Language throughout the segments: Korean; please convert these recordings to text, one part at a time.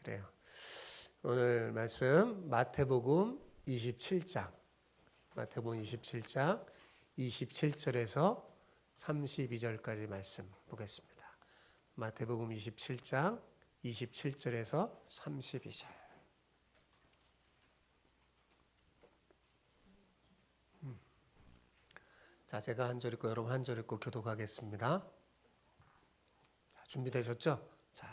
그래요. 오늘 말씀 마태복음 27장 27절에서 32절까지 말씀 보겠습니다. 마태복음 27장 27절에서 32절. 자, 제가 한 절 읽고 여러분 한 절 읽고 교독하겠습니다. 자, 준비되셨죠? 자,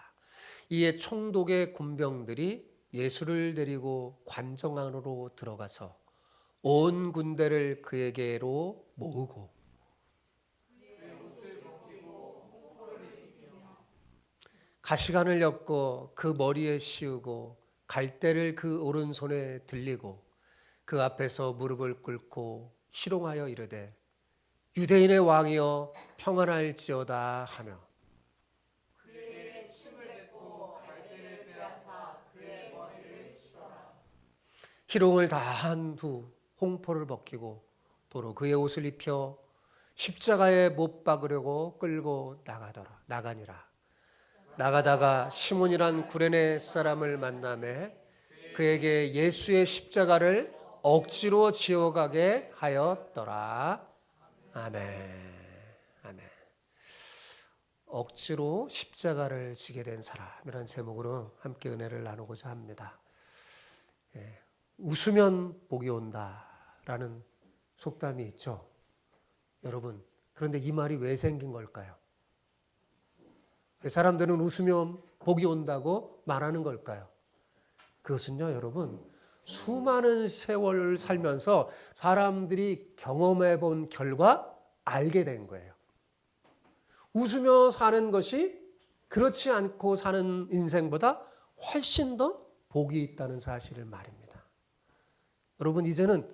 이에 총독의 군병들이 예수를 데리고 관정 안으로 들어가서 온 군대를 그에게로 모으고 가시관을 엮고 그 머리에 씌우고 갈대를 그 오른손에 들리고 그 앞에서 무릎을 꿇고 희롱하여 이르되 유대인의 왕이여 평안할지어다 하며 그에게 침을 뱉고 갈대를 빼앗아 그의 머리를 치더라. 희롱을 다 한 후 홍포를 벗기고 도로 그의 옷을 입혀 십자가에 못 박으려고 끌고 나가니라. 나가다가 시몬이란 구레네 사람을 만나매 그에게 예수의 십자가를 억지로 지어가게 하였더라. 아멘. 아멘. 억지로 십자가를 지게 된 사람이라는 제목으로 함께 은혜를 나누고자 합니다. 웃으면 복이 온다라는 속담이 있죠. 여러분, 그런데 이 말이 왜 생긴 걸까요? 사람들은 웃으면 복이 온다고 말하는 걸까요? 그것은요, 여러분, 수많은 세월을 살면서 사람들이 경험해 본 결과 알게 된 거예요. 웃으며 사는 것이 그렇지 않고 사는 인생보다 훨씬 더 복이 있다는 사실을 말입니다. 여러분, 이제는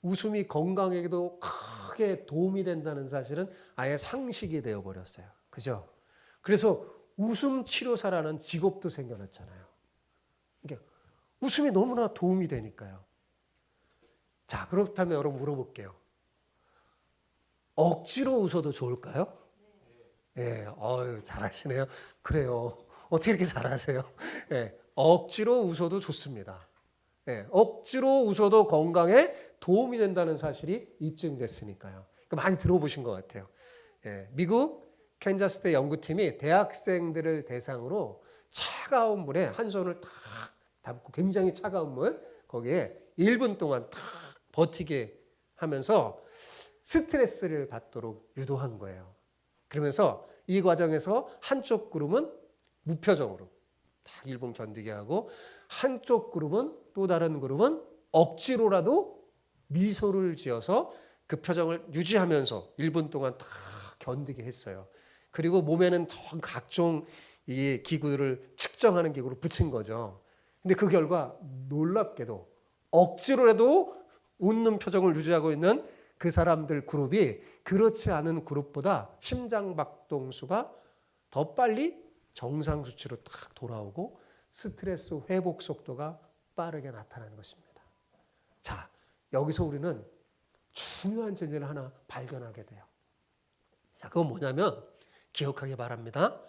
웃음이 건강에도 크게 도움이 된다는 사실은 아예 상식이 되어버렸어요. 그죠? 그래서 웃음 치료사라는 직업도 생겨났잖아요. 그러니까 웃음이 너무나 도움이 되니까요. 자, 그렇다면 여러분 물어볼게요. 억지로 웃어도 좋을까요? 네, 잘하시네요. 그래요. 어떻게 이렇게 잘하세요? 네, 억지로 웃어도 좋습니다. 네, 억지로 웃어도 건강에 도움이 된다는 사실이 입증됐으니까요. 많이 들어보신 것 같아요. 네, 미국 캔자스대 연구팀이 대학생들을 대상으로 차가운 물에 한 손을 탁 담고 굉장히 차가운 물 거기에 1분 동안 탁 버티게 하면서 스트레스를 받도록 유도한 거예요. 그러면서 이 과정에서 한쪽 그룹은 무표정으로 딱 1분 견디게 하고 한쪽 그룹은 또 다른 그룹은 억지로라도 미소를 지어서 그 표정을 유지하면서 1분 동안 딱 견디게 했어요. 그리고 몸에는 각종 이 기구를 측정하는 기구를 붙인 거죠. 근데 그 결과 놀랍게도 억지로라도 웃는 표정을 유지하고 있는 그 사람들 그룹이 그렇지 않은 그룹보다 심장박동수가 더 빨리 정상 수치로 딱 돌아오고 스트레스 회복 속도가 빠르게 나타나는 것입니다. 자, 여기서 우리는 중요한 진리를 하나 발견하게 돼요. 자, 그건 뭐냐면 기억하기 바랍니다.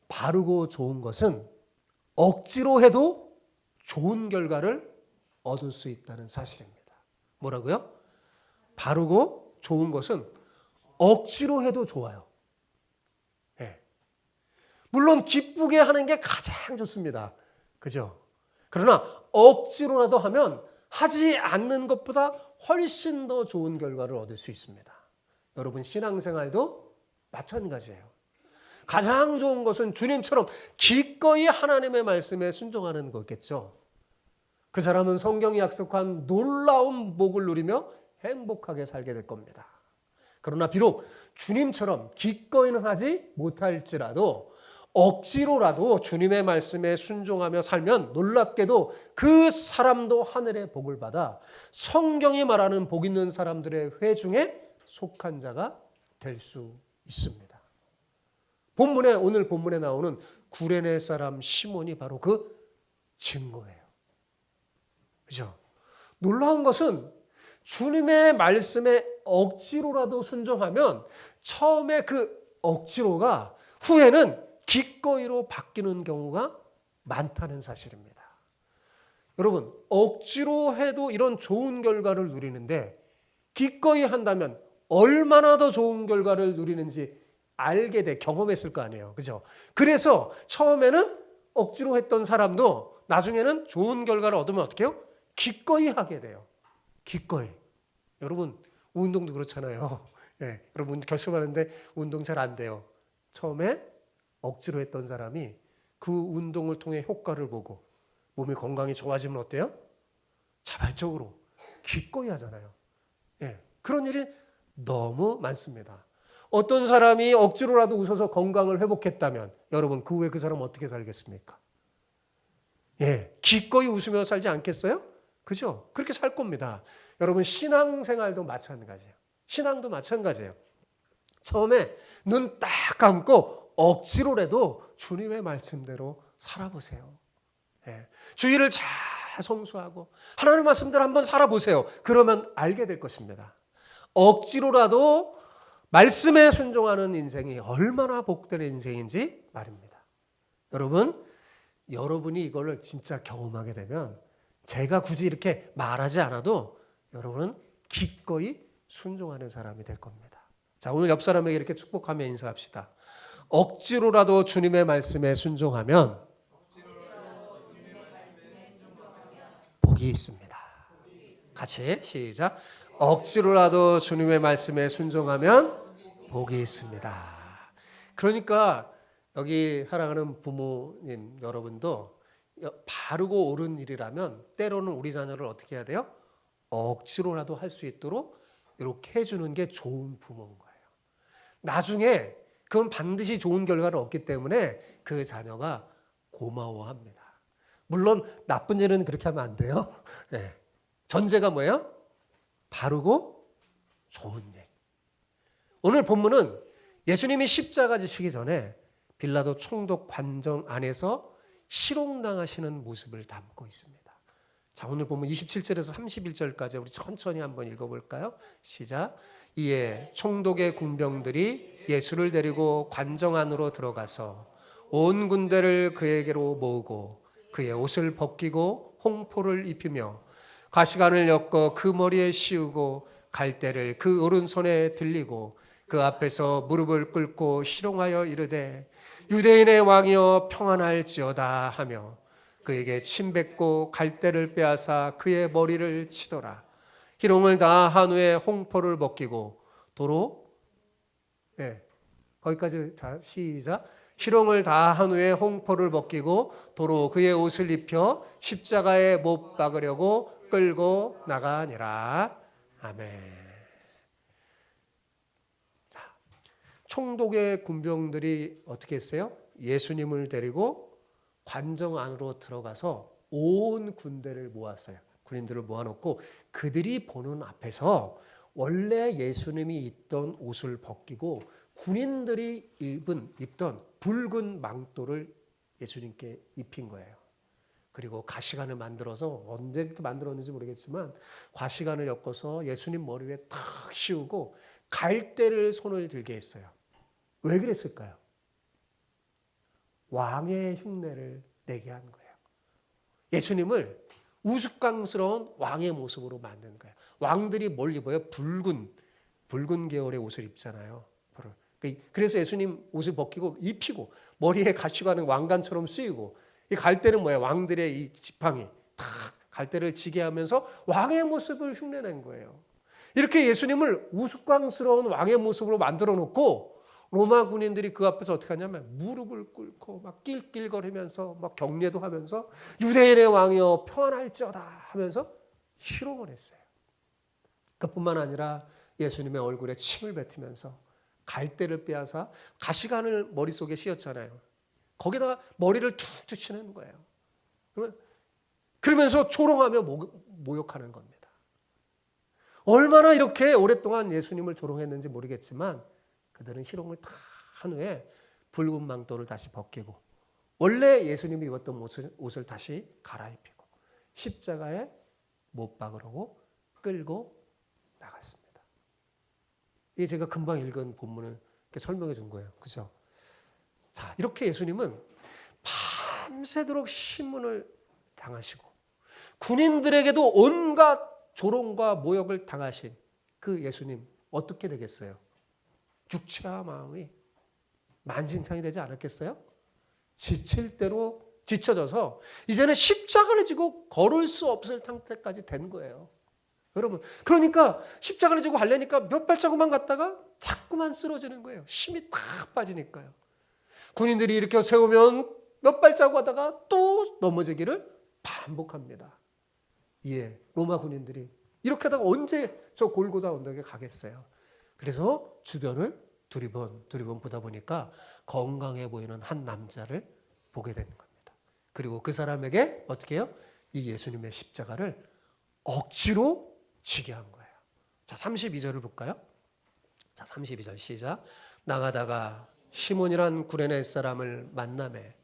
바르고 좋은 것은 억지로 해도 좋은 결과를 얻을 수 있다는 사실입니다. 뭐라고요? 바르고 좋은 것은 억지로 해도 좋아요. 네. 물론 기쁘게 하는 게 가장 좋습니다. 그죠? 그러나 억지로라도 하면 하지 않는 것보다 훨씬 더 좋은 결과를 얻을 수 있습니다. 여러분 신앙생활도 마찬가지예요. 가장 좋은 것은 주님처럼 기꺼이 하나님의 말씀에 순종하는 거겠죠. 그 사람은 성경이 약속한 놀라운 복을 누리며 행복하게 살게 될 겁니다. 그러나 비록 주님처럼 기꺼이는 하지 못할지라도 억지로라도 주님의 말씀에 순종하며 살면 놀랍게도 그 사람도 하늘의 복을 받아 성경이 말하는 복 있는 사람들의 회중에 속한 자가 될 수 있습니다. 오늘 본문에 나오는 구레네 사람 시몬이 바로 그 증거예요. 그죠? 놀라운 것은 주님의 말씀에 억지로라도 순종하면 처음에 그 억지로가 후에는 기꺼이로 바뀌는 경우가 많다는 사실입니다. 여러분, 억지로 해도 이런 좋은 결과를 누리는데 기꺼이 한다면 얼마나 더 좋은 결과를 누리는지 알게 돼 경험했을 거 아니에요. 그죠? 그래서 처음에는 억지로 했던 사람도 나중에는 좋은 결과를 얻으면 어떻게 해요? 기꺼이 하게 돼요. 기꺼이. 여러분, 운동도 그렇잖아요. 예, 여러분 결심하는데 운동 잘 안 돼요. 처음에 억지로 했던 사람이 그 운동을 통해 효과를 보고 몸이 건강이 좋아지면 어때요? 자발적으로 기꺼이 하잖아요. 예, 그런 일이 너무 많습니다. 어떤 사람이 억지로라도 웃어서 건강을 회복했다면 여러분 그 후에 그 사람은 어떻게 살겠습니까? 예, 기꺼이 웃으며 살지 않겠어요? 그죠? 그렇게 살 겁니다. 여러분 신앙생활도 마찬가지예요. 신앙도 마찬가지예요. 처음에 눈 딱 감고 억지로라도 주님의 말씀대로 살아보세요. 예, 주의를 잘 성수하고 하나님의 말씀대로 한번 살아보세요. 그러면 알게 될 것입니다. 억지로라도 말씀에 순종하는 인생이 얼마나 복된 인생인지 말입니다. 여러분, 여러분이 이걸 진짜 경험하게 되면 제가 굳이 이렇게 말하지 않아도 여러분은 기꺼이 순종하는 사람이 될 겁니다. 자, 오늘 옆 사람에게 이렇게 축복하며 인사합시다. 억지로라도 주님의 말씀에 순종하면 복이 있습니다. 같이 시작. 억지로라도 주님의 말씀에 순종하면 복이 있습니다. 그러니까 여기 사랑하는 부모님 여러분도 바르고 옳은 일이라면 때로는 우리 자녀를 어떻게 해야 돼요? 억지로라도 할 수 있도록 이렇게 해주는 게 좋은 부모인 거예요. 나중에 그건 반드시 좋은 결과를 얻기 때문에 그 자녀가 고마워합니다. 물론 나쁜 일은 그렇게 하면 안 돼요. 네. 전제가 뭐예요? 바르고 좋은 일. 오늘 본문은 예수님이 십자가 지시기 전에 빌라도 총독 관정 안에서 희롱당하시는 모습을 담고 있습니다. 자, 오늘 보면 27절에서 31절까지 우리 천천히 한번 읽어볼까요? 시작. 이에 총독의 군병들이 예수를 데리고 관정 안으로 들어가서 온 군대를 그에게로 모으고 그의 옷을 벗기고 홍포를 입히며 가시관을 엮어 그 머리에 씌우고 갈대를 그 오른손에 들리고 그 앞에서 무릎을 꿇고 희롱하여 이르되 유대인의 왕이여 평안할지어다 하며 그에게 침 뱉고 갈대를 빼앗아 그의 머리를 치더라. 희롱을 다 한 후에 홍포를 벗기고 도로 거기까지 자 시작. 희롱을 다 한 후에 홍포를 벗기고 도로 그의 옷을 입혀 십자가에 못 박으려고 끌고 나가니라. 아멘. 자, 총독의 군병들이 어떻게 했어요? 예수님을 데리고 관정 안으로 들어가서 온 군대를 모았어요. 군인들을 모아놓고 그들이 보는 앞에서 원래 예수님이 입던 옷을 벗기고 군인들이 입던 붉은 망토를 예수님께 입힌 거예요. 그리고 가시관을 만들어서 언제부터 만들었는지 모르겠지만 가시관을 엮어서 예수님 머리 위에 탁 씌우고 갈대를 손을 들게 했어요. 왜 그랬을까요? 왕의 흉내를 내게 한 거예요. 예수님을 우스꽝스러운 왕의 모습으로 만든 거예요. 왕들이 뭘 입어요? 붉은 계열의 옷을 입잖아요. 그래서 예수님 옷을 벗기고 입히고 머리에 가시관은 왕관처럼 쓰이고 이 갈대는 뭐예요? 왕들의 이 지팡이 탁 갈대를 지게 하면서 왕의 모습을 흉내낸 거예요. 이렇게 예수님을 우스꽝스러운 왕의 모습으로 만들어 놓고 로마 군인들이 그 앞에서 어떻게 하냐면 무릎을 꿇고 막 낄낄거리면서 막 경례도 하면서 유대인의 왕이여 평안할지어다 하면서 희롱을 했어요. 그뿐만 아니라 예수님의 얼굴에 침을 뱉으면서 갈대를 빼앗아 가시관을 머릿속에 씌웠잖아요. 거기다가 머리를 툭툭 치는 거예요. 그러면서 조롱하며 모욕하는 겁니다. 얼마나 이렇게 오랫동안 예수님을 조롱했는지 모르겠지만 그들은 희롱을 다 한 후에 붉은 망토를 다시 벗기고 원래 예수님이 입었던 옷을 다시 갈아입히고 십자가에 못 박으려고 끌고 나갔습니다. 이게 제가 금방 읽은 본문을 이렇게 설명해 준 거예요. 그죠? 자, 이렇게 예수님은 밤새도록 신문을 당하시고 군인들에게도 온갖 조롱과 모욕을 당하신 그 예수님 어떻게 되겠어요? 육체와 마음이 만신창이 되지 않았겠어요? 지칠 대로 지쳐져서 이제는 십자가를 지고 걸을 수 없을 상태까지 된 거예요. 여러분, 그러니까 십자가를 지고 가려니까 몇 발자국만 갔다가 자꾸만 쓰러지는 거예요. 힘이 탁 빠지니까요. 군인들이 이렇게 세우면 몇 발자국 하다가 또 넘어지기를 반복합니다. 예, 로마 군인들이 이렇게 하다가 언제 저 골고다 언덕에 가겠어요. 그래서 주변을 두리번 보다 보니까 건강해 보이는 한 남자를 보게 되는 겁니다. 그리고 그 사람에게 어떻게 해요? 이 예수님의 십자가를 억지로 지게 한 거예요. 자, 32절을 볼까요? 자, 32절 시작. 나가다가 시몬이란 구레네 사람을 만나매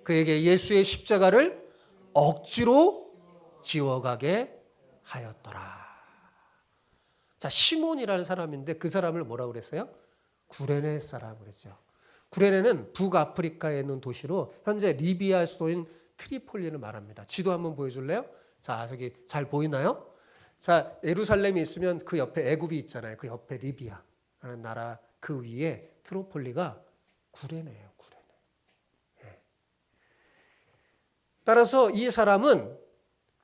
그에게 예수의 십자가를 억지로 지워가게 하였더라. 자, 시몬이라는 사람인데 그 사람을 뭐라고 그랬어요? 구레네 사람 그랬죠. 구레네는 북아프리카에 있는 도시로 현재 리비아 수도인 트리폴리를 말합니다. 지도 한번 보여줄래요? 자, 저기 잘 보이나요? 자, 예루살렘이 있으면 그 옆에 애굽이 있잖아요. 그 옆에 리비아라는 나라 그 위에 트리폴리가 구레네예요. 구레네. 예. 따라서 이 사람은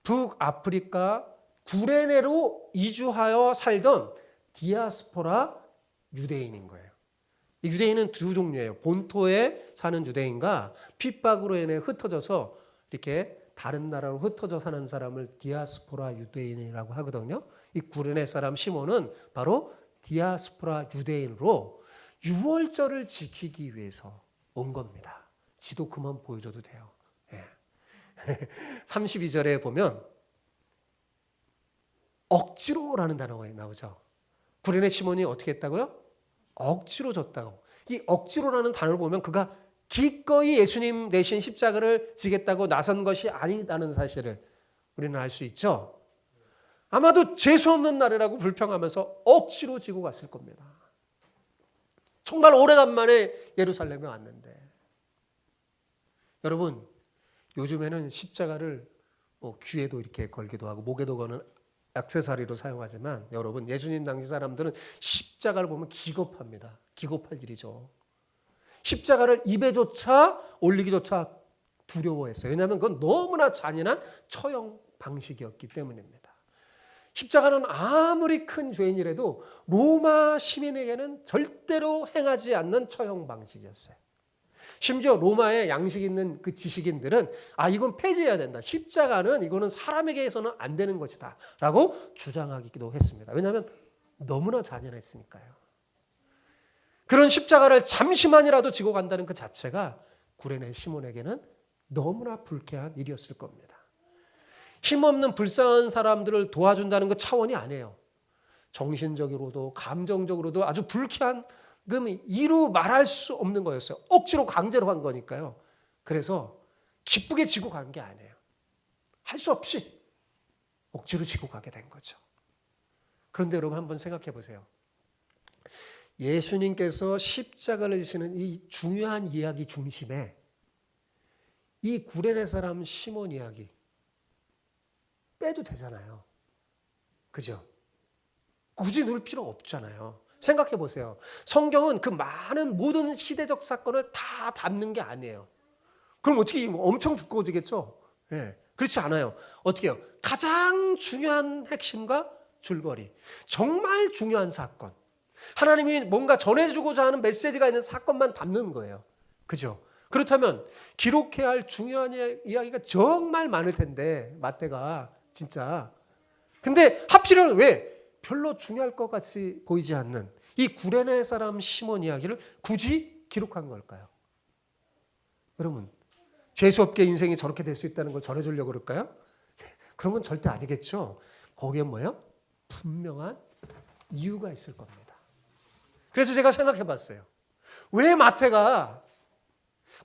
북아프리카 구레네로 이주하여 살던 디아스포라 유대인인 거예요. 이 유대인은 두 종류예요. 본토에 사는 유대인과 핍박으로 인해 흩어져서 이렇게 다른 나라로 흩어져 사는 사람을 디아스포라 유대인이라고 하거든요. 이 구레네 사람 시몬은 바로 디아스포라 유대인으로 유월절을 지키기 위해서 온 겁니다. 지도 그만 보여줘도 돼요. 예. 32절에 보면 억지로라는 단어가 나오죠. 구레네 시몬이 어떻게 했다고요? 억지로 졌다고. 이 억지로라는 단어를 보면 그가 기꺼이 예수님 대신 십자가를 지겠다고 나선 것이 아니다는 사실을 우리는 알 수 있죠. 아마도 재수 없는 날이라고 불평하면서 억지로 지고 갔을 겁니다. 정말 오래간만에 예루살렘에 왔는데. 여러분, 요즘에는 십자가를 귀에도 이렇게 걸기도 하고 목에도 거는 액세서리로 사용하지만 여러분, 예수님 당시 사람들은 십자가를 보면 기겁합니다. 기겁할 일이죠. 십자가를 입에조차 올리기조차 두려워했어요. 왜냐하면 그건 너무나 잔인한 처형 방식이었기 때문입니다. 십자가는 아무리 큰 죄인이라도 로마 시민에게는 절대로 행하지 않는 처형 방식이었어요. 심지어 로마에 양식 있는 그 지식인들은 이건 폐지해야 된다. 십자가는 이거는 사람에게 해서는 안 되는 것이다 라고 주장하기도 했습니다. 왜냐하면 너무나 잔인했으니까요. 그런 십자가를 잠시만이라도 지고 간다는 그 자체가 구레네 시몬에게는 너무나 불쾌한 일이었을 겁니다. 힘없는 불쌍한 사람들을 도와준다는 그 차원이 아니에요. 정신적으로도 감정적으로도 아주 불쾌한 이루 말할 수 없는 거였어요. 억지로 강제로 한 거니까요. 그래서 기쁘게 지고 간 게 아니에요. 할 수 없이 억지로 지고 가게 된 거죠. 그런데 여러분 한번 생각해 보세요. 예수님께서 십자가를 지시는 이 중요한 이야기 중심에 이 구레네 사람 시몬 이야기 빼도 되잖아요. 그죠? 굳이 넣을 필요 없잖아요. 생각해 보세요. 성경은 그 많은 모든 시대적 사건을 다 담는 게 아니에요. 그럼 어떻게 엄청 두꺼워지겠죠? 네, 그렇지 않아요. 어떻게 해요? 가장 중요한 핵심과 줄거리, 정말 중요한 사건, 하나님이 뭔가 전해주고자 하는 메시지가 있는 사건만 담는 거예요. 그죠? 그렇다면 기록해야 할 중요한 이야기가 정말 많을 텐데 마태가 진짜. 근데 하필이면 왜? 별로 중요할 것 같이 보이지 않는 이 구레네 사람 시몬 이야기를 굳이 기록한 걸까요? 여러분, 재수없게 인생이 저렇게 될 수 있다는 걸 전해주려고 그럴까요? 그런 건 절대 아니겠죠. 거기에 뭐예요? 분명한 이유가 있을 겁니다. 그래서 제가 생각해 봤어요. 왜 마태가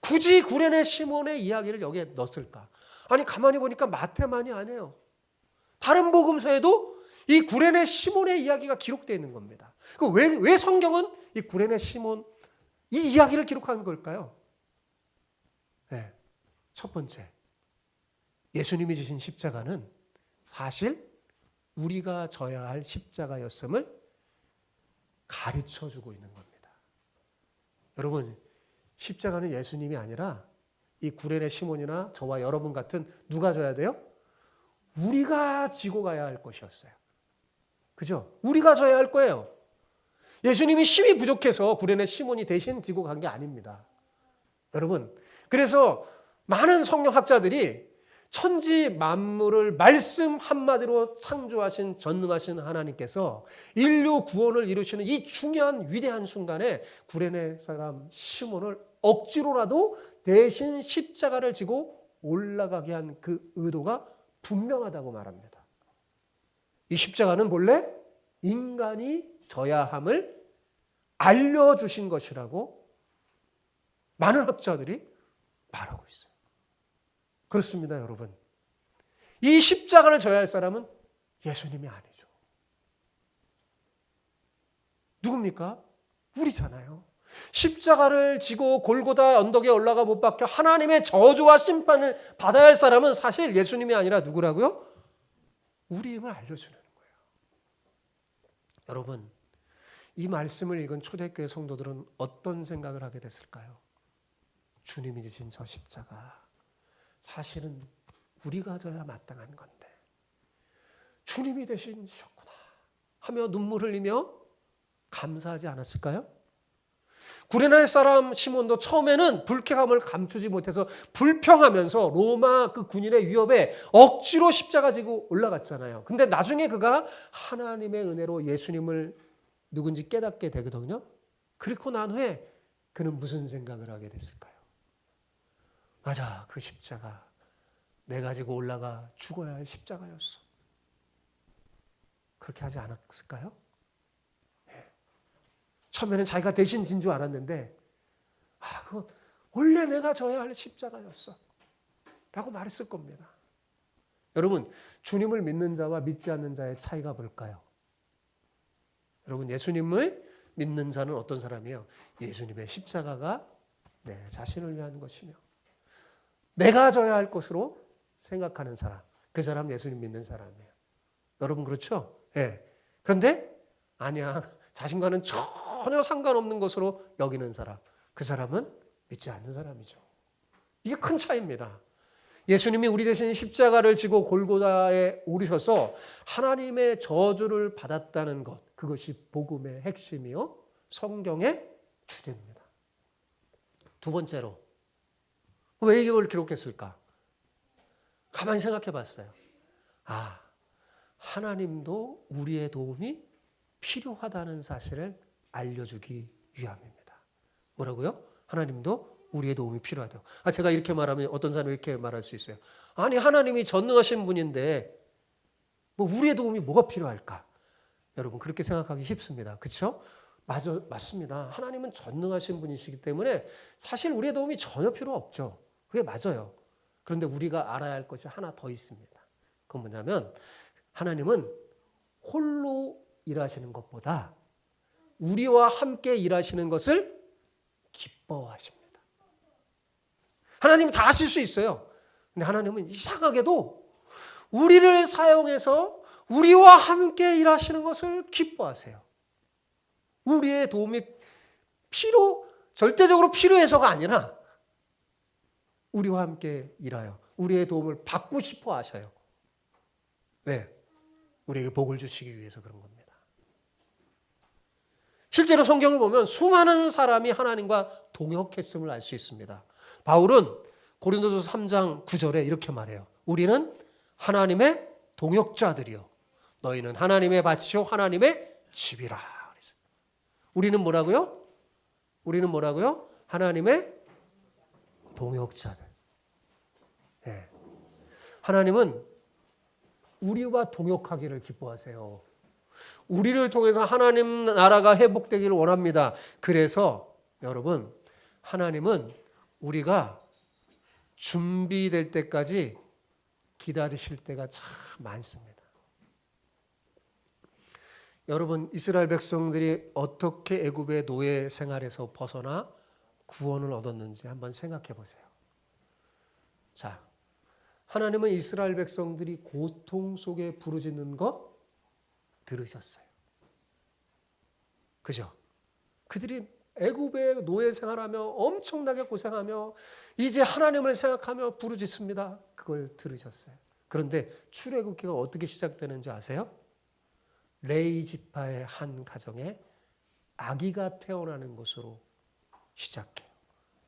굳이 구레네 시몬의 이야기를 여기에 넣었을까? 아니, 가만히 보니까 마태만이 아니에요. 다른 복음서에도 이 구레네 시몬의 이야기가 기록되어 있는 겁니다. 왜 성경은 이 구레네 시몬 이 이야기를 기록한 걸까요? 네. 첫 번째, 예수님이 지신 십자가는 사실 우리가 져야 할 십자가였음을 가르쳐주고 있는 겁니다. 여러분, 십자가는 예수님이 아니라 이 구레네 시몬이나 저와 여러분 같은 누가 져야 돼요? 우리가 지고 가야 할 것이었어요. 그죠? 우리가 져야 할 거예요. 예수님이 힘이 부족해서 구레네 시몬이 대신 지고 간 게 아닙니다. 여러분, 그래서 많은 성경학자들이 천지 만물을 말씀 한마디로 창조하신 전능하신 하나님께서 인류 구원을 이루시는 이 중요한 위대한 순간에 구레네 사람 시몬을 억지로라도 대신 십자가를 지고 올라가게 한 그 의도가 분명하다고 말합니다. 이 십자가는 본래 인간이 져야 함을 알려주신 것이라고 많은 학자들이 말하고 있어요. 그렇습니다, 여러분. 이 십자가를 져야 할 사람은 예수님이 아니죠. 누굽니까? 우리잖아요. 십자가를 지고 골고다 언덕에 올라가 못 박혀 하나님의 저주와 심판을 받아야 할 사람은 사실 예수님이 아니라 누구라고요? 우리임을 알려주는 거예요. 여러분, 이 말씀을 읽은 초대교회 성도들은 어떤 생각을 하게 됐을까요? 주님이 지신 저 십자가, 사실은 우리가 져야 마땅한 건데 주님이 대신 지셨구나 하며 눈물 흘리며 감사하지 않았을까요? 구레네 사람 시몬도 처음에는 불쾌감을 감추지 못해서 불평하면서 로마 그 군인의 위협에 억지로 십자가 지고 올라갔잖아요. 근데 나중에 그가 하나님의 은혜로 예수님을 누군지 깨닫게 되거든요. 그리고 난 후에 그는 무슨 생각을 하게 됐을까요? 맞아, 그 십자가 내가 지고 올라가 죽어야 할 십자가였어. 그렇게 하지 않았을까요? 처음에는 자기가 대신 진 줄 알았는데 그건 원래 내가 져야 할 십자가였어 라고 말했을 겁니다. 여러분, 주님을 믿는 자와 믿지 않는 자의 차이가 뭘까요? 여러분, 예수님을 믿는 자는 어떤 사람이에요? 예수님의 십자가가 내 자신을 위한 것이며 내가 져야 할 것으로 생각하는 사람, 그 사람 예수님 믿는 사람이에요. 여러분, 그렇죠? 예. 그런데 아니야, 자신과는 전혀 상관없는 것으로 여기는 사람, 그 사람은 믿지 않는 사람이죠. 이게 큰 차이입니다. 예수님이 우리 대신 십자가를 지고 골고다에 오르셔서 하나님의 저주를 받았다는 것, 그것이 복음의 핵심이요 성경의 주제입니다. 두 번째로, 왜 이걸 기록했을까? 가만히 생각해 봤어요. 하나님도 우리의 도움이 필요하다는 사실을 알려주기 위함입니다. 뭐라고요? 하나님도 우리의 도움이 필요하다고. 제가 이렇게 말하면 어떤 사람이 이렇게 말할 수 있어요. 아니, 하나님이 전능하신 분인데 우리의 도움이 뭐가 필요할까? 여러분, 그렇게 생각하기 쉽습니다. 그렇죠? 맞습니다. 하나님은 전능하신 분이시기 때문에 사실 우리의 도움이 전혀 필요 없죠. 그게 맞아요. 그런데 우리가 알아야 할 것이 하나 더 있습니다. 그건 뭐냐면 하나님은 홀로 일하시는 것보다 우리와 함께 일하시는 것을 기뻐하십니다. 하나님은 다 하실 수 있어요. 근데 하나님은 이상하게도 우리를 사용해서 우리와 함께 일하시는 것을 기뻐하세요. 우리의 도움이 절대적으로 필요해서가 아니라 우리와 함께 일하여 우리의 도움을 받고 싶어 하셔요. 왜? 우리에게 복을 주시기 위해서 그런 겁니다. 실제로 성경을 보면 수많은 사람이 하나님과 동역했음을 알 수 있습니다. 바울은 고린도서 3장 9절에 이렇게 말해요. 우리는 하나님의 동역자들이요 너희는 하나님의 밭이요 하나님의 집이라. 우리는 뭐라고요? 우리는 뭐라고요? 하나님의 동역자들. 네. 하나님은 우리와 동역하기를 기뻐하세요. 우리를 통해서 하나님 나라가 회복되기를 원합니다. 그래서 여러분, 하나님은 우리가 준비될 때까지 기다리실 때가 참 많습니다. 여러분, 이스라엘 백성들이 어떻게 애굽의 노예 생활에서 벗어나 구원을 얻었는지 한번 생각해 보세요. 자, 하나님은 이스라엘 백성들이 고통 속에 부르짖는 것 들으셨어요. 그죠? 그들이 애굽의 노예 생활하며 엄청나게 고생하며 이제 하나님을 생각하며 부르짖습니다. 그걸 들으셨어요. 그런데 출애굽기가 어떻게 시작되는지 아세요? 레위 지파의 한 가정에 아기가 태어나는 것으로 시작해요.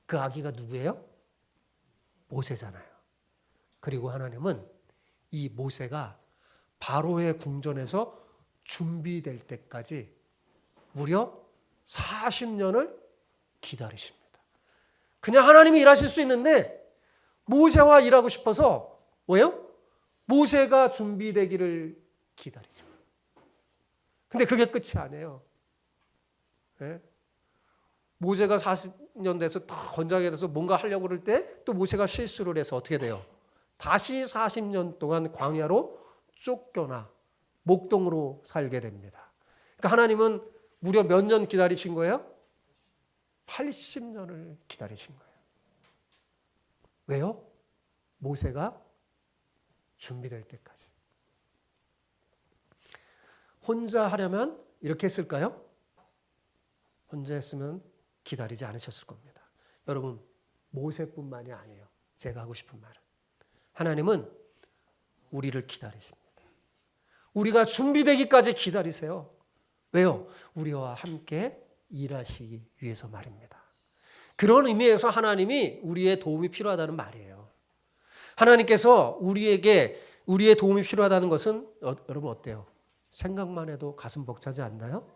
그 아기가 누구예요? 모세잖아요. 그리고 하나님은 이 모세가 바로의 궁전에서 준비될 때까지 무려 40년을 기다리십니다. 그냥 하나님이 일하실 수 있는데 모세와 일하고 싶어서 왜요? 모세가 준비되기를 기다리죠. 근데 그게 끝이 아니에요. 네? 모세가 40년 돼서 다 건장하게 돼서 뭔가 하려고 그럴 때 또 모세가 실수를 해서 어떻게 돼요? 다시 40년 동안 광야로 쫓겨나 목동으로 살게 됩니다. 그러니까 하나님은 무려 몇 년 기다리신 거예요? 80년을 기다리신 거예요. 왜요? 모세가 준비될 때까지. 혼자 하려면 이렇게 했을까요? 혼자 했으면 기다리지 않으셨을 겁니다. 여러분, 모세뿐만이 아니에요. 제가 하고 싶은 말은. 하나님은 우리를 기다리십니다. 우리가 준비되기까지 기다리세요. 왜요? 우리와 함께 일하시기 위해서 말입니다. 그런 의미에서 하나님이 우리의 도움이 필요하다는 말이에요. 하나님께서 우리의 도움이 필요하다는 것은 여러분 어때요? 생각만 해도 가슴 벅차지 않나요?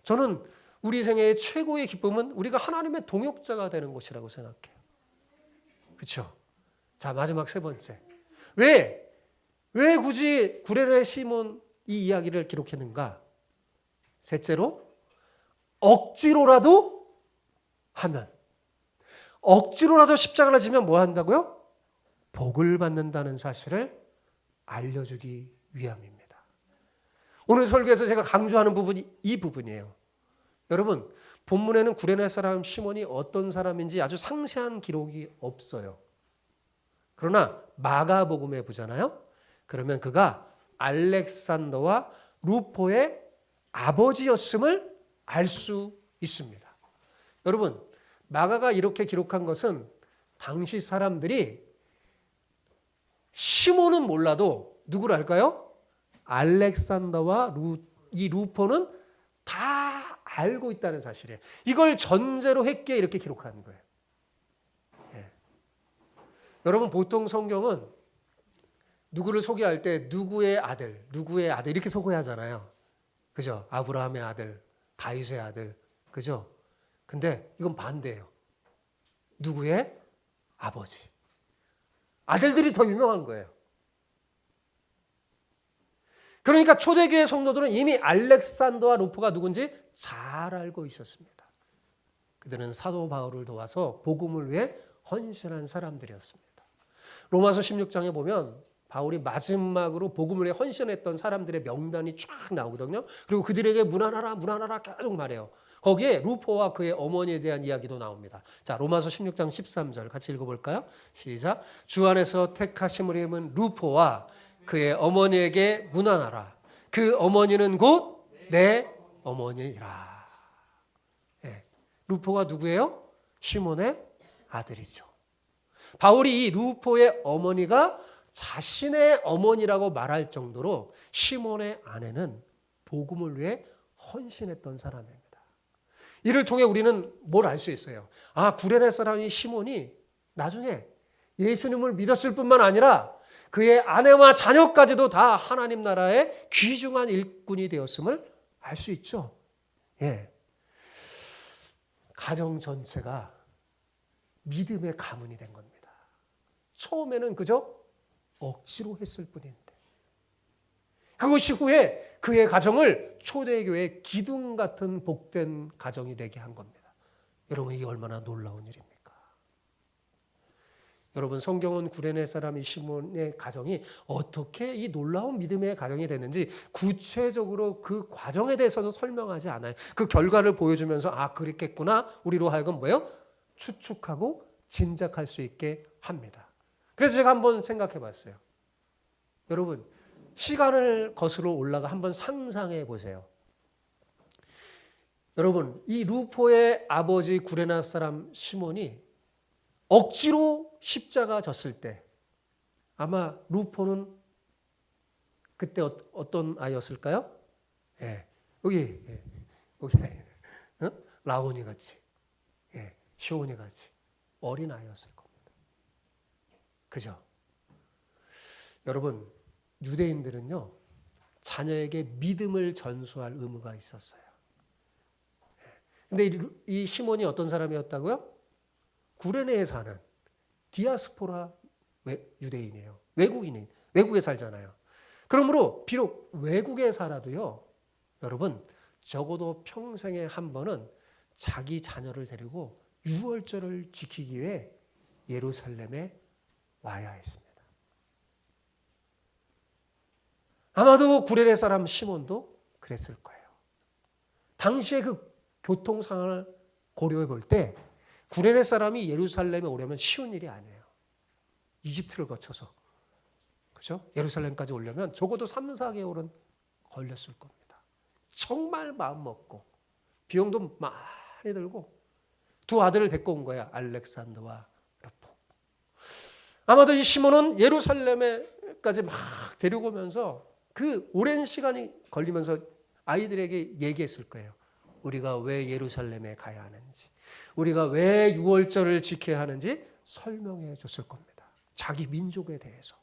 저는 우리 생애의 최고의 기쁨은 우리가 하나님의 동역자가 되는 것이라고 생각해요. 그렇죠? 자, 마지막 세 번째. 왜 굳이 구레네 시몬 이 이야기를 기록했는가? 셋째로 억지로라도 하면, 억지로라도 십자가를 지면 뭐 한다고요? 복을 받는다는 사실을 알려주기 위함입니다. 오늘 설교에서 제가 강조하는 부분이 이 부분이에요. 여러분, 본문에는 구레네 사람 시몬이 어떤 사람인지 아주 상세한 기록이 없어요. 그러나 마가복음에 보잖아요. 그러면 그가 알렉산더와 루포의 아버지였음을 알 수 있습니다. 여러분, 마가가 이렇게 기록한 것은 당시 사람들이 시몬은 몰라도 누구를 알까요? 알렉산더와 이 루포는 다 알고 있다는 사실이에요. 이걸 전제로 했기에 이렇게 기록하는 거예요. 예. 여러분, 보통 성경은 누구를 소개할 때 누구의 아들 이렇게 소개하잖아요. 그죠? 아브라함의 아들, 다윗의 아들, 그죠? 근데 이건 반대예요. 누구의 아버지. 아들들이 더 유명한 거예요. 그러니까 초대교회 성도들은 이미 알렉산더와 루포가 누군지 잘 알고 있었습니다. 그들은 사도 바울을 도와서 복음을 위해 헌신한 사람들이었습니다. 로마서 16장에 보면 바울이 마지막으로 복음을 위해 헌신했던 사람들의 명단이 쫙 나오거든요. 그리고 그들에게 문안하라 계속 말해요. 거기에 루포와 그의 어머니에 대한 이야기도 나옵니다. 자, 로마서 16장 13절 같이 읽어볼까요? 시작. 주 안에서 택하심을 입은 루포와 그의 어머니에게 문안하라. 그 어머니는 곧 내 어머니라. 네. 루포가 누구예요? 시몬의 아들이죠. 바울이 이 루포의 어머니가 자신의 어머니라고 말할 정도로 시몬의 아내는 복음을 위해 헌신했던 사람입니다. 이를 통해 우리는 뭘 알 수 있어요? 아, 구레네 사람이 시몬이 나중에 예수님을 믿었을 뿐만 아니라 그의 아내와 자녀까지도 다 하나님 나라의 귀중한 일꾼이 되었음을 알 수 있죠. 예. 가정 전체가 믿음의 가문이 된 겁니다. 처음에는 그저 억지로 했을 뿐인데 그것이 후에 그의 가정을 초대교회의 기둥 같은 복된 가정이 되게 한 겁니다. 여러분, 이게 얼마나 놀라운 일입니까? 여러분, 성경은 구레네 사람 이 시몬의 가정이 어떻게 이 놀라운 믿음의 가정이 됐는지 구체적으로 그 과정에 대해서는 설명하지 않아요. 그 결과를 보여주면서 아, 그랬겠구나 우리로 하여금 뭐예요? 추측하고 짐작할 수 있게 합니다. 그래서 제가 한번 생각해 봤어요. 여러분, 시간을 거슬러 올라가 한번 상상해 보세요. 여러분, 이 루포의 아버지 구레네 사람 시몬이 억지로 십자가 졌을 때 아마 루포는 그때 어떤 아이였을까요? 예, 여기 라온이 같이, 시온이 같이 어린 아이였을 겁니다. 그죠? 여러분, 유대인들은요, 자녀에게 믿음을 전수할 의무가 있었어요. 근데 이 시몬이 어떤 사람이었다고요? 구레네에 사는 디아스포라 유대인이에요. 외국인이, 외국에 살잖아요. 그러므로 비록 외국에 살아도요, 여러분, 적어도 평생에 한 번은 자기 자녀를 데리고 유월절을 지키기 위해 예루살렘에 와야 했습니다. 아마도 구레네 사람 시몬도 그랬을 거예요. 당시의 그 교통 상황을 고려해 볼 때 구레네 사람이 예루살렘에 오려면 쉬운 일이 아니에요. 이집트를 거쳐서, 그죠? 예루살렘까지 오려면 적어도 3, 4개월은 걸렸을 겁니다. 정말 마음 먹고 비용도 많이 들고 두 아들을 데리고 온 거야. 알렉산더와 루포. 아마도 이 시몬은 예루살렘에까지 막 데리고 오면서 그 오랜 시간이 걸리면서 아이들에게 얘기했을 거예요. 우리가 왜 예루살렘에 가야 하는지, 우리가 왜 유월절을 지켜야 하는지 설명해 줬을 겁니다. 자기 민족에 대해서.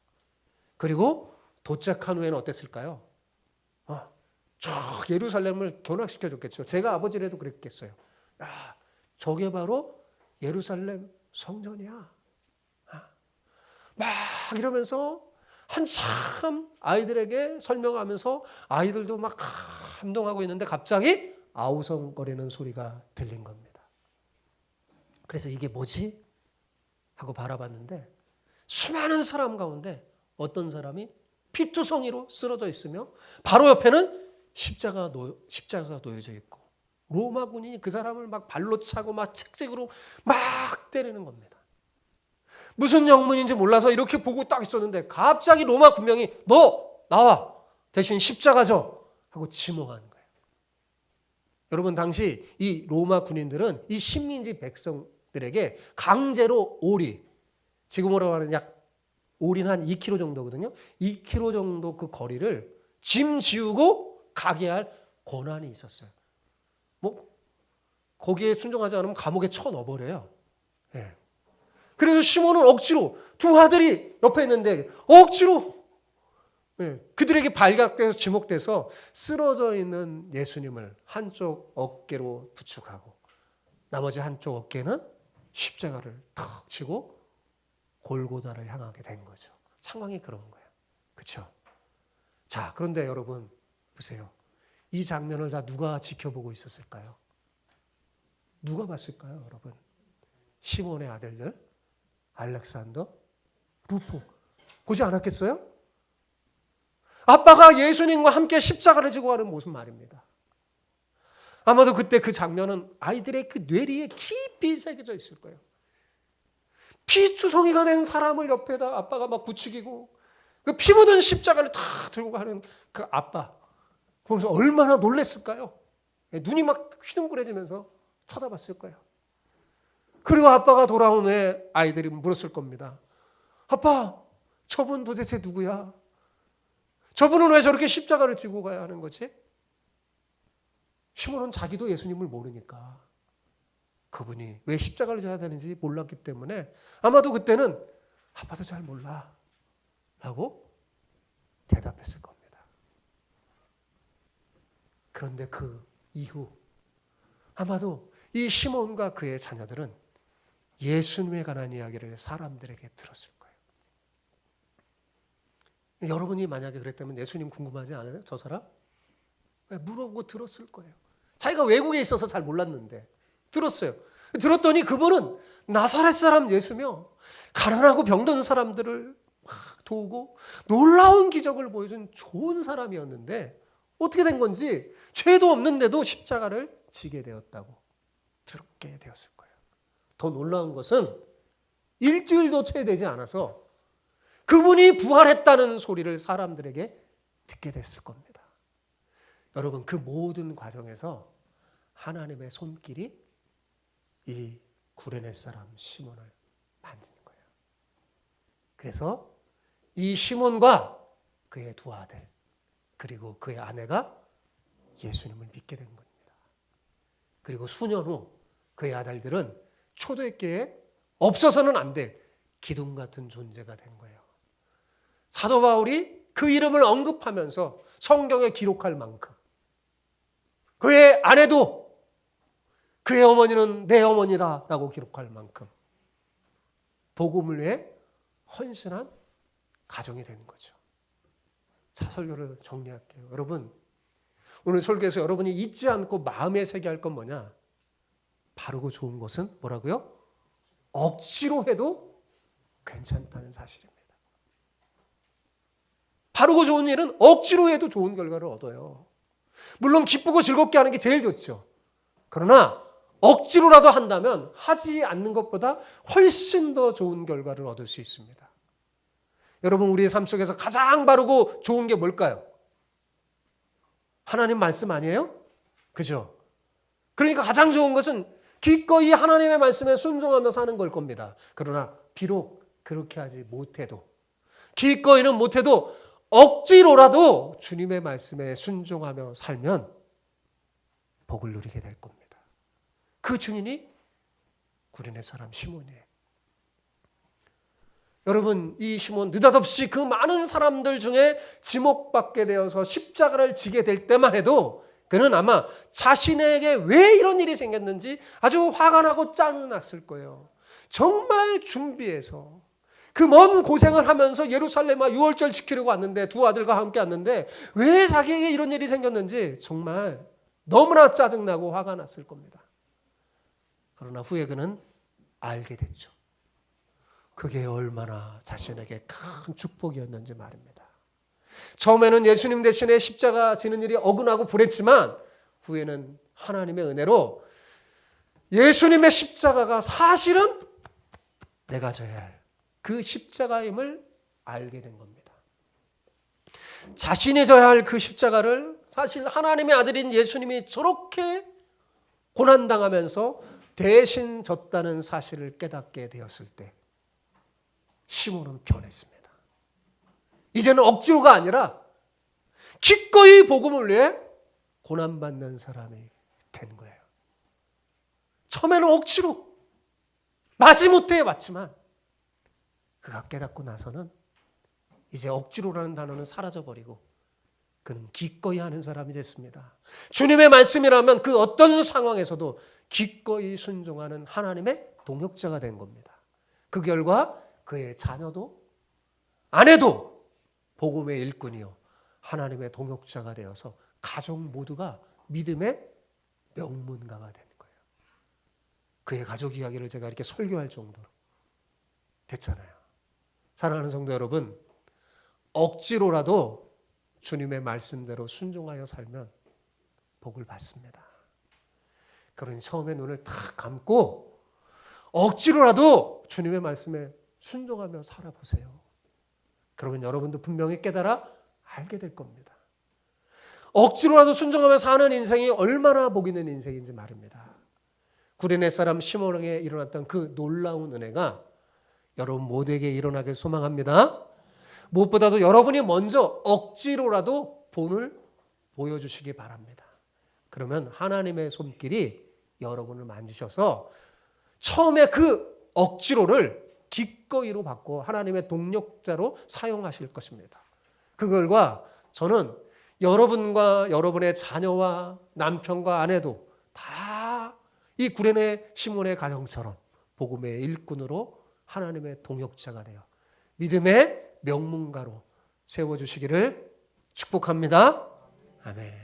그리고 도착한 후에는 어땠을까요? 저 예루살렘을 견학시켜 줬겠죠. 제가 아버지라도 그랬겠어요. 야, 저게 바로 예루살렘 성전이야. 막 이러면서 한참 아이들에게 설명하면서 아이들도 막 감동하고 있는데 갑자기 아우성거리는 소리가 들린 겁니다. 그래서 이게 뭐지? 하고 바라봤는데 수많은 사람 가운데 어떤 사람이 피투성이로 쓰러져 있으며 바로 옆에는 십자가가 놓여져 있고 로마 군인이 그 사람을 막 발로 차고 막 책책으로 막 때리는 겁니다. 무슨 영문인지 몰라서 이렇게 보고 딱 있었는데 갑자기 로마 군병이 너 나와 대신 십자가 져 하고 지목하는 거예요. 여러분, 당시 이 로마 군인들은 이 식민지 백성들에게 강제로 오리, 지금으로 하는 약 오리는 한 2km 정도거든요. 2km 정도 그 거리를 짐 지우고 가게 할 권한이 있었어요. 뭐 거기에 순종하지 않으면 감옥에 쳐넣어버려요. 예. 그래서 시몬은 억지로 두 아들이 옆에 있는데 억지로 그들에게 발각돼서 지목돼서 쓰러져 있는 예수님을 한쪽 어깨로 부축하고 나머지 한쪽 어깨는 십자가를 탁 치고 골고다를 향하게 된 거죠. 상황이 그런 거예요. 그렇죠? 자, 그런데 여러분 보세요. 이 장면을 다 누가 지켜보고 있었을까요? 누가 봤을까요, 여러분? 시몬의 아들들, 알렉산더, 루포. 보지 않았겠어요? 아빠가 예수님과 함께 십자가를 지고 가는 모습 말입니다. 아마도 그때 그 장면은 아이들의 그 뇌리에 깊이 새겨져 있을 거예요. 피투성이가 된 사람을 옆에다 아빠가 막 부추기고 그 피 묻은 십자가를 다 들고 가는 그 아빠 보면서 얼마나 놀랬을까요? 눈이 막 휘둥그레지면서 쳐다봤을 거예요. 그리고 아빠가 돌아온 후에 아이들이 물었을 겁니다. 아빠, 저분 도대체 누구야? 저분은 왜 저렇게 십자가를 지고 가야 하는 거지? 시몬은 자기도 예수님을 모르니까 그분이 왜 십자가를 져야 되는지 몰랐기 때문에 아마도 그때는 아빠도 잘 몰라 라고 대답했을 겁니다. 그런데 그 이후 아마도 이 시몬과 그의 자녀들은 예수님에 관한 이야기를 사람들에게 들었을 거예요. 여러분이 만약에 그랬다면 예수님 궁금하지 않아요? 저 사람? 물어보고 들었을 거예요. 자기가 외국에 있어서 잘 몰랐는데 들었어요. 들었더니 그분은 나사렛 사람 예수며 가난하고 병든 사람들을 막 도우고 놀라운 기적을 보여준 좋은 사람이었는데 어떻게 된 건지 죄도 없는데도 십자가를 지게 되었다고 들었게 되었을 거예요. 더 놀라운 것은 일주일도 채 되지 않아서 그분이 부활했다는 소리를 사람들에게 듣게 됐을 겁니다. 여러분, 그 모든 과정에서 하나님의 손길이 이 구레네 사람 시몬을 만드는 거예요. 그래서 이 시몬과 그의 두 아들 그리고 그의 아내가 예수님을 믿게 된 겁니다. 그리고 수년 후 그의 아들들은 초대교회에 없어서는 안 될 기둥 같은 존재가 된 거예요. 사도 바울이 그 이름을 언급하면서 성경에 기록할 만큼 그의 아내도 그의 어머니는 내 어머니다 라고 기록할 만큼 복음을 위해 헌신한 가정이 되는 거죠. 자, 설교를 정리할게요. 여러분, 오늘 설교에서 여러분이 잊지 않고 마음에 새겨야 할 건 뭐냐? 바르고 좋은 것은 뭐라고요? 억지로 해도 괜찮다는 사실입니다. 바르고 좋은 일은 억지로 해도 좋은 결과를 얻어요. 물론 기쁘고 즐겁게 하는 게 제일 좋죠. 그러나 억지로라도 한다면 하지 않는 것보다 훨씬 더 좋은 결과를 얻을 수 있습니다. 여러분, 우리의 삶 속에서 가장 바르고 좋은 게 뭘까요? 하나님 말씀 아니에요? 그죠? 그러니까 가장 좋은 것은 기꺼이 하나님의 말씀에 순종하며 사는 걸 겁니다. 그러나 비록 그렇게 하지 못해도, 기꺼이는 못해도 억지로라도 주님의 말씀에 순종하며 살면 복을 누리게 될 겁니다. 그 증인이 구레네 사람 시몬이에요. 여러분, 이 시몬 느닷없이 그 많은 사람들 중에 지목받게 되어서 십자가를 지게 될 때만 해도 그는 아마 자신에게 왜 이런 일이 생겼는지 아주 화가 나고 짜증 났을 거예요. 정말 준비해서 그 먼 고생을 하면서 예루살렘과 유월절 지키려고 왔는데, 두 아들과 함께 왔는데 왜 자기에게 이런 일이 생겼는지 정말 너무나 짜증나고 화가 났을 겁니다. 그러나 후에 그는 알게 됐죠. 그게 얼마나 자신에게 큰 축복이었는지 말입니다. 처음에는 예수님 대신에 십자가 지는 일이 억울하고 불했지만 후에는 하나님의 은혜로 예수님의 십자가가 사실은 내가 져야 할 그 십자가임을 알게 된 겁니다. 자신이 져야 할 그 십자가를 사실 하나님의 아들인 예수님이 저렇게 고난당하면서 대신 졌다는 사실을 깨닫게 되었을 때 시몬은 변했습니다. 이제는 억지로가 아니라 기꺼이 복음을 위해 고난받는 사람이 된 거예요. 처음에는 억지로 마지못해 왔지만 그가 깨닫고 나서는 이제 억지로라는 단어는 사라져버리고 그는 기꺼이 하는 사람이 됐습니다. 주님의 말씀이라면 그 어떤 상황에서도 기꺼이 순종하는 하나님의 동역자가 된 겁니다. 그 결과 그의 자녀도 아내도 복음의 일꾼이요 하나님의 동역자가 되어서 가족 모두가 믿음의 명문가가 되는 거예요. 그의 가족 이야기를 제가 이렇게 설교할 정도로 됐잖아요. 사랑하는 성도 여러분, 억지로라도 주님의 말씀대로 순종하여 살면 복을 받습니다. 그러니 처음에 눈을 탁 감고 억지로라도 주님의 말씀에 순종하며 살아보세요. 그러면 여러분도 분명히 깨달아 알게 될 겁니다. 억지로라도 순종하며 사는 인생이 얼마나 복 있는 인생인지 말입니다. 구레네 사람 시몬에게 일어났던 그 놀라운 은혜가 여러분 모두에게 일어나길 소망합니다. 무엇보다도 여러분이 먼저 억지로라도 본을 보여주시기 바랍니다. 그러면 하나님의 손길이 여러분을 만지셔서 처음에 그 억지로를 기꺼이로 바꿔 하나님의 동력자로 사용하실 것입니다. 그 결과 저는 여러분과 여러분의 자녀와 남편과 아내도 다 이 구레네 시몬의 가정처럼 복음의 일꾼으로 하나님의 동역자가 되어 믿음의 명문가로 세워주시기를 축복합니다. 아멘.